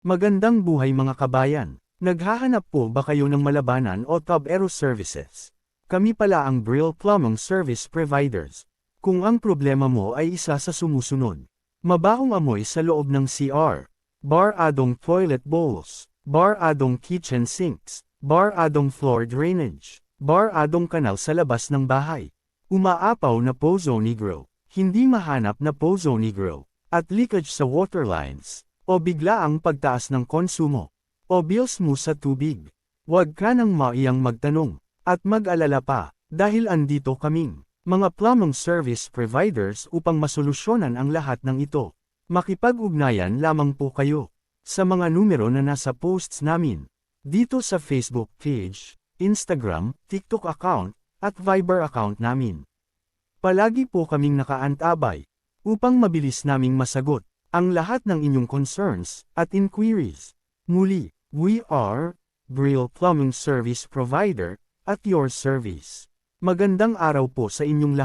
Magandang buhay mga kabayan. Naghahanap po ba kayo ng malabanan o tub-ero services? Kami pala ang Brill Plumbing Service Providers. Kung ang problema mo ay isa sa sumusunod. Mabahong amoy sa loob ng CR. Bar-adong toilet bowls. Bar-adong kitchen sinks. Bar-adong floor drainage. Bar-adong kanal sa labas ng bahay. Umaapaw na Pozo Negro. Hindi mahanap na Pozo Negro. At leakage sa water lines. O biglaang pagtaas ng konsumo. O bills mo sa tubig. Huwag ka nang maiyang magtanong. At mag-alala pa, dahil andito kaming mga plumbing service providers upang masolusyonan ang lahat ng ito. Makipag-ugnayan lamang po kayo sa mga numero na nasa posts namin. Dito sa Facebook page, Instagram, TikTok account, at Viber account namin. Palagi po kaming nakaantabay upang mabilis naming masagot ang lahat ng inyong concerns at inquiries. Muli, we are Brill Plumbing Service Provider at your service. Magandang araw po sa inyong lahat.